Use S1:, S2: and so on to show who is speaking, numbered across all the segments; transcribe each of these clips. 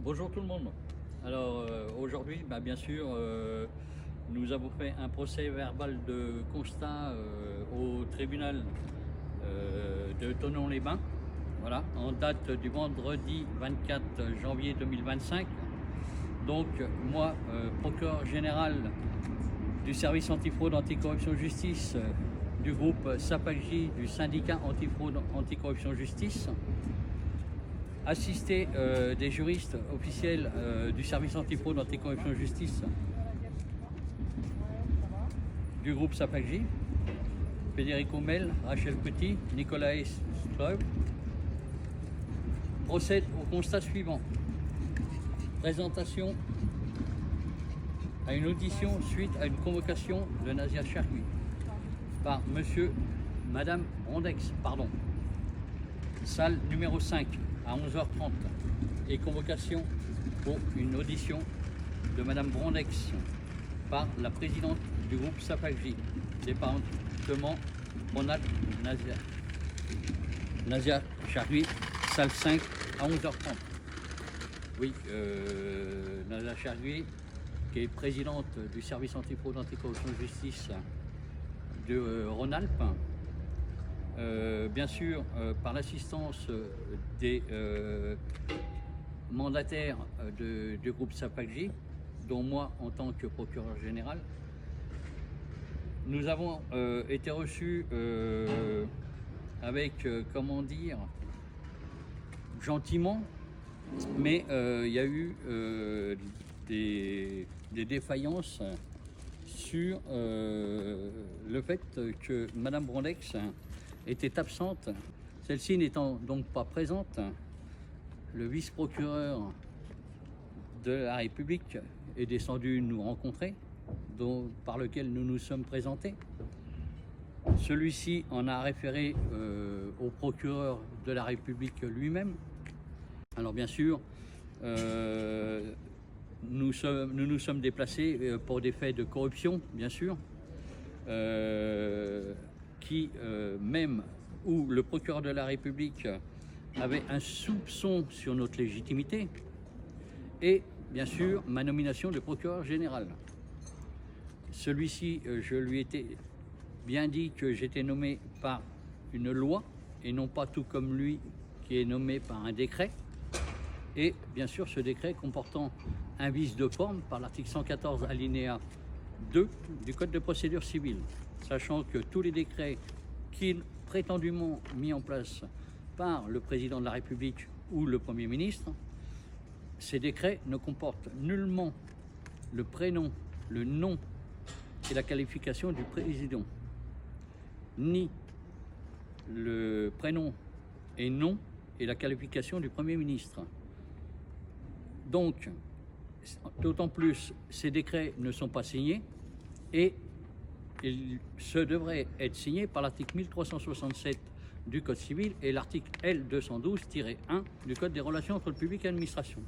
S1: Bonjour tout le monde. Alors aujourd'hui, bien sûr, nous avons fait un procès verbal de constat au tribunal de Thonon-les-Bains, voilà, en date du vendredi 24 janvier 2025. Donc moi, procureur général du service antifraude, anticorruption, justice du groupe SAPAGI du syndicat antifraude, anticorruption, justice, assisté des juristes officiels du service antifraude, anticorruption, justice du groupe SAPAGI, Federico Mel, Rachel Petit, Nicolas Ströb, procède au constat suivant. Présentation à une audition suite à une convocation de Nazia Chergui par Madame Brondex, salle numéro 5 à 11h30 et convocation pour une audition de Madame Brondex par la présidente du groupe SAPAGI, département Rhône-Alpes, Nazia Chergui, salle 5 à 11h30. Oui, Nazia Chergui, qui est présidente du service antifraude, anticorruption, justice de Rhône-Alpes, bien sûr, par l'assistance des mandataires du groupe SAPAGI, dont moi en tant que procureur général, nous avons été reçus avec, comment dire, gentiment, mais il y a eu des défaillances sur le fait que Madame Brondex était absente, celle-ci n'étant donc pas présente. Le vice-procureur de la République est descendu nous rencontrer, par lequel nous nous sommes présentés. Celui-ci en a référé au procureur de la République lui-même. Alors bien sûr, nous nous sommes déplacés pour des faits de corruption, bien sûr, même où le procureur de la République avait un soupçon sur notre légitimité, et bien sûr ma nomination de procureur général. Celui-ci, je lui ai bien dit que j'étais nommé par une loi et non pas tout comme lui qui est nommé par un décret. Et bien sûr ce décret comportant un vice de forme par l'article 114 alinéa 2 du Code de procédure civile, sachant que tous les décrets qui prétendument mis en place par le président de la République ou le Premier ministre, ces décrets ne comportent nullement le prénom, le nom et la qualification du président, ni le prénom et nom et la qualification du Premier ministre. Donc, d'autant plus, ces décrets ne sont pas signés et ils devraient être signés par l'article 1367 du Code civil et l'article L212-1 du Code des relations entre le public et l'administration,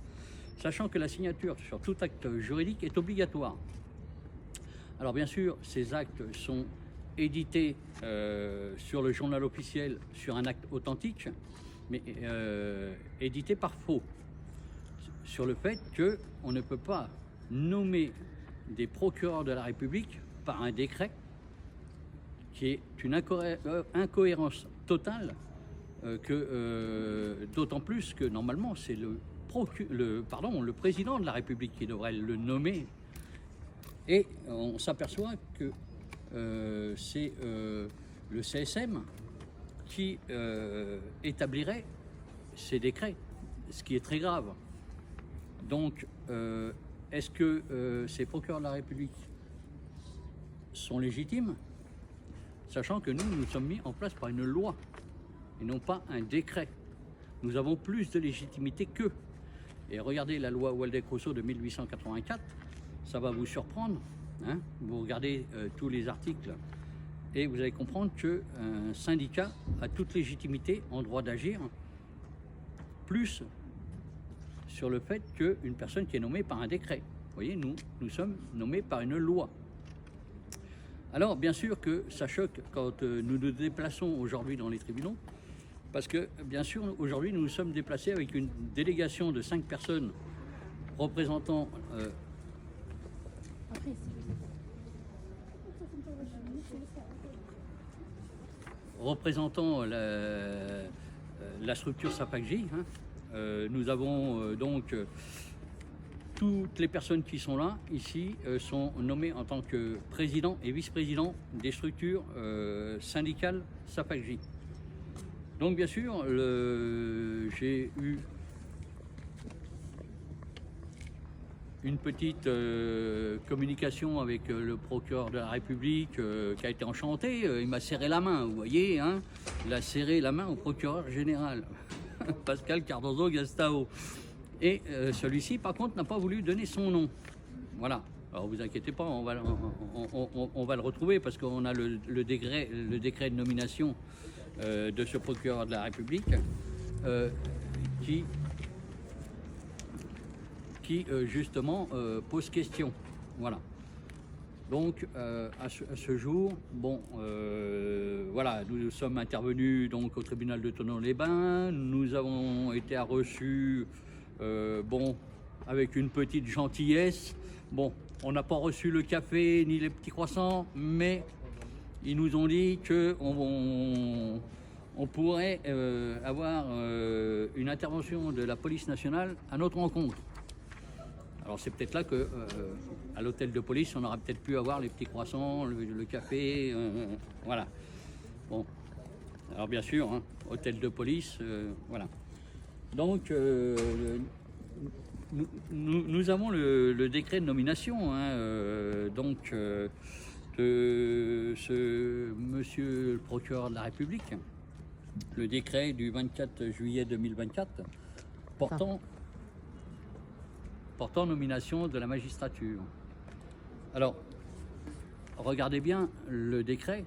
S1: sachant que la signature sur tout acte juridique est obligatoire. Alors bien sûr, ces actes sont édités sur le journal officiel sur un acte authentique, mais édité par faux, sur le fait qu'on ne peut pas nommer des procureurs de la République par un décret, qui est une incohérence totale, d'autant plus que normalement c'est le président de la République qui devrait le nommer, et on s'aperçoit que c'est le CSM qui établirait ces décrets, ce qui est très grave. Donc, est-ce que ces procureurs de la République sont légitimes, sachant que nous sommes mis en place par une loi et non pas un décret? Nous avons plus de légitimité qu'eux. Et regardez la loi Waldeck-Rousseau de 1884, ça va vous surprendre, hein. Vous regardez tous les articles et vous allez comprendre qu'un syndicat a toute légitimité en droit d'agir, plus sur le fait qu'une personne qui est nommée par un décret. Vous voyez, nous sommes nommés par une loi. Alors, bien sûr que ça choque quand nous nous déplaçons aujourd'hui dans les tribunaux, parce que, bien sûr, aujourd'hui, nous nous sommes déplacés avec une délégation de 5 personnes représentant la structure SAPACJ, nous avons donc toutes les personnes qui sont là, ici, sont nommées en tant que président et vice-président des structures syndicales SAPACJ. Donc bien sûr, j'ai eu une petite communication avec le procureur de la République qui a été enchanté. Il m'a serré la main, vous voyez, hein, il a serré la main au procureur général, Pascal Cardozo Gastao. Et celui-ci, par contre, n'a pas voulu donner son nom. Voilà. Alors vous inquiétez pas, on va le retrouver parce qu'on a le décret de nomination de ce procureur de la République qui justement pose question. Voilà. Donc à ce jour, bon, voilà, nous sommes intervenus donc au tribunal de Thonon-les-Bains. Nous avons été reçus, bon, avec une petite gentillesse. Bon, on n'a pas reçu le café ni les petits croissants, mais ils nous ont dit que on pourrait avoir une intervention de la police nationale à notre rencontre. Alors c'est peut-être là que, à l'hôtel de police, on aurait peut-être pu avoir les petits croissants, le café, voilà. Bon, alors bien sûr, hein, hôtel de police, voilà. Donc, nous avons le décret de nomination, hein, donc de ce monsieur le procureur de la République, le décret du 24 juillet 2024 portant nomination de la magistrature. Alors, regardez bien le décret,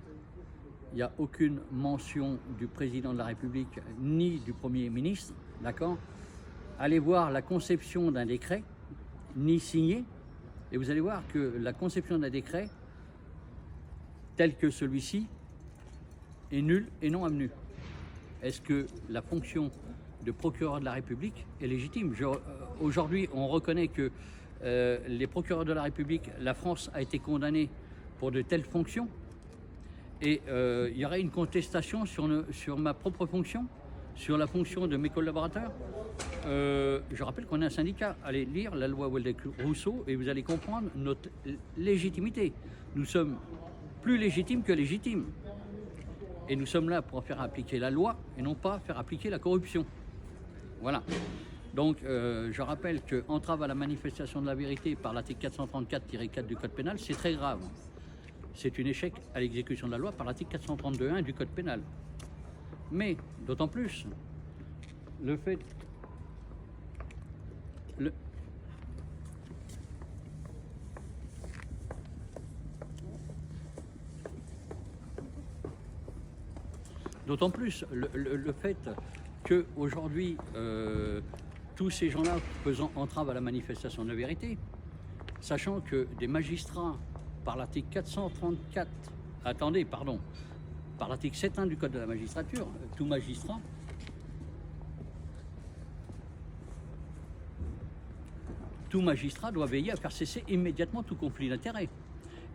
S1: il n'y a aucune mention du président de la République ni du Premier ministre, d'accord? Allez voir la conception d'un décret, ni signé, et vous allez voir que la conception d'un décret, tel que celui-ci, est nulle et non avenue. Est-ce que la fonction de procureur de la République est légitime? Aujourd'hui, on reconnaît que les procureurs de la République, la France a été condamnée pour de telles fonctions, et il y aurait une contestation sur ma propre fonction, sur la fonction de mes collaborateurs. Je rappelle qu'on est un syndicat. Allez lire la loi Waldeck-Rousseau et vous allez comprendre notre légitimité. Nous sommes plus légitimes que légitimes. Et nous sommes là pour faire appliquer la loi et non pas faire appliquer la corruption. Voilà. Donc, je rappelle que entrave à la manifestation de la vérité par l'article 434-4 du Code pénal, c'est très grave. C'est un échec à l'exécution de la loi par l'article 432-1 du Code pénal. Mais, d'autant plus, le fait... D'autant plus le fait qu'aujourd'hui, tous ces gens-là faisant entrave à la manifestation de la vérité, sachant que des magistrats, par l'article 434, par l'article 7.1 du Code de la magistrature, tout magistrat doit veiller à faire cesser immédiatement tout conflit d'intérêts.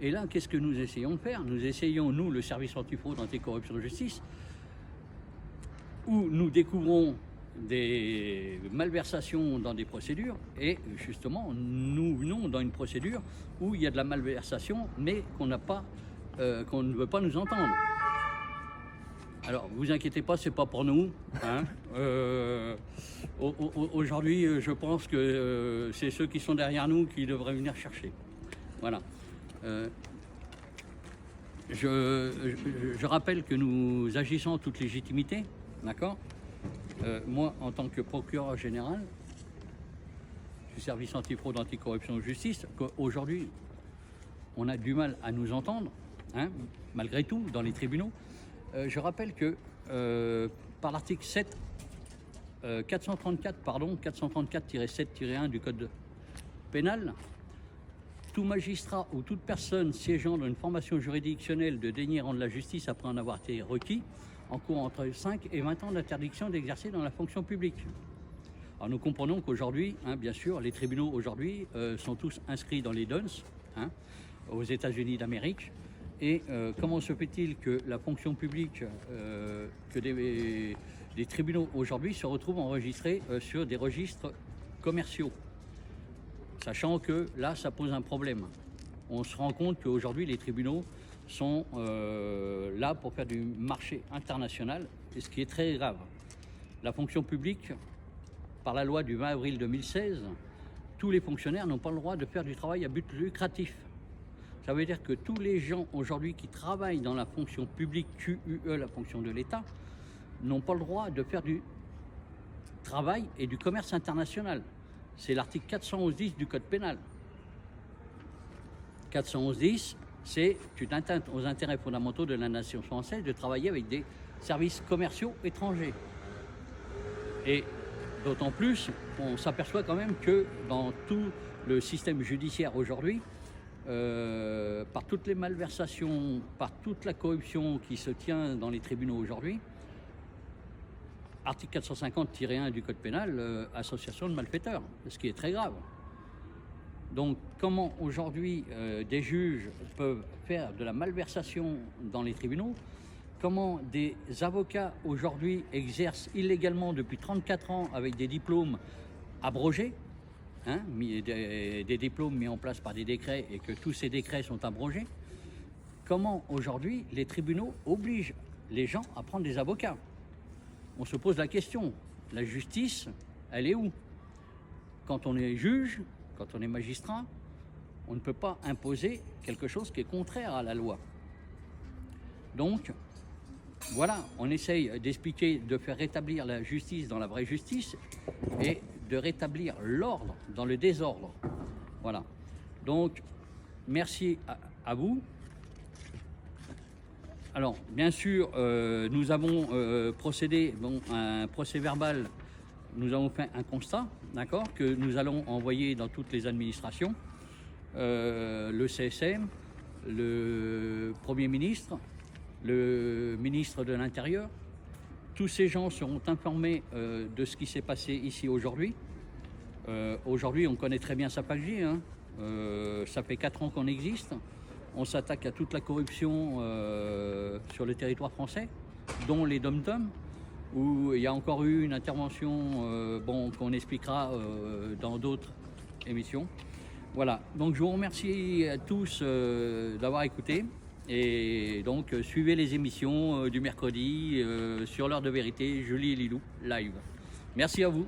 S1: Et là, qu'est-ce que nous essayons de faire? Nous essayons, nous, le service antifraude, anticorruption de justice, où nous découvrons des malversations dans des procédures, et justement, nous venons dans une procédure où il y a de la malversation, mais qu'on ne veut pas nous entendre. Alors, vous inquiétez pas, c'est pas pour nous. Hein. Aujourd'hui, je pense que c'est ceux qui sont derrière nous qui devraient venir chercher. Voilà. Je rappelle que nous agissons en toute légitimité, d'accord? Moi, en tant que procureur général du service antifraude, anticorruption de justice, aujourd'hui, on a du mal à nous entendre, hein, malgré tout, dans les tribunaux. Je rappelle que par l'article 434-7-1 du Code pénal, tout magistrat ou toute personne siégeant dans une formation juridictionnelle de daigner rendre la justice après en avoir été requis encourt entre 5 et 20 ans d'interdiction d'exercer dans la fonction publique. Alors nous comprenons qu'aujourd'hui, hein, bien sûr, les tribunaux aujourd'hui sont tous inscrits dans les DUNS, hein, aux États-Unis d'Amérique. Et comment se fait-il que la fonction publique, que des tribunaux aujourd'hui se retrouvent enregistrés sur des registres commerciaux, sachant que là, ça pose un problème. On se rend compte qu'aujourd'hui, les tribunaux sont là pour faire du marché international, et ce qui est très grave. La fonction publique, par la loi du 20 avril 2016, tous les fonctionnaires n'ont pas le droit de faire du travail à but lucratif. Ça veut dire que tous les gens aujourd'hui qui travaillent dans la fonction publique QUE, la fonction de l'État, n'ont pas le droit de faire du travail et du commerce international. C'est l'article 411-10 du Code pénal. 411-10, c'est une atteinte aux intérêts fondamentaux de la nation française de travailler avec des services commerciaux étrangers. Et d'autant plus, on s'aperçoit quand même que dans tout le système judiciaire aujourd'hui, par toutes les malversations, par toute la corruption qui se tient dans les tribunaux aujourd'hui, article 450-1 du Code pénal, association de malfaiteurs, ce qui est très grave. Donc comment aujourd'hui des juges peuvent faire de la malversation dans les tribunaux, comment des avocats aujourd'hui exercent illégalement depuis 34 ans avec des diplômes abrogés, hein, des diplômes mis en place par des décrets et que tous ces décrets sont abrogés. Comment aujourd'hui les tribunaux obligent les gens à prendre des avocats? On se pose la question, la justice, elle est où? Quand on est juge, quand on est magistrat, on ne peut pas imposer quelque chose qui est contraire à la loi. Donc, voilà, on essaye d'expliquer, de faire rétablir la justice dans la vraie justice et de rétablir l'ordre dans le désordre. Voilà. Donc, merci à vous. Alors, bien sûr, nous avons procédé à un procès verbal. Nous avons fait un constat, d'accord, que nous allons envoyer dans toutes les administrations, le CSM, le Premier ministre, le ministre de l'Intérieur. Tous ces gens seront informés de ce qui s'est passé ici aujourd'hui. Aujourd'hui, on connaît très bien Sapagé, hein. Ça fait 4 ans qu'on existe. On s'attaque à toute la corruption sur le territoire français, dont les dom-toms, où il y a encore eu une intervention qu'on expliquera dans d'autres émissions. Voilà, donc je vous remercie à tous d'avoir écouté. Et donc suivez les émissions du mercredi sur l'heure de vérité, Julie et Lilou, live. Merci à vous.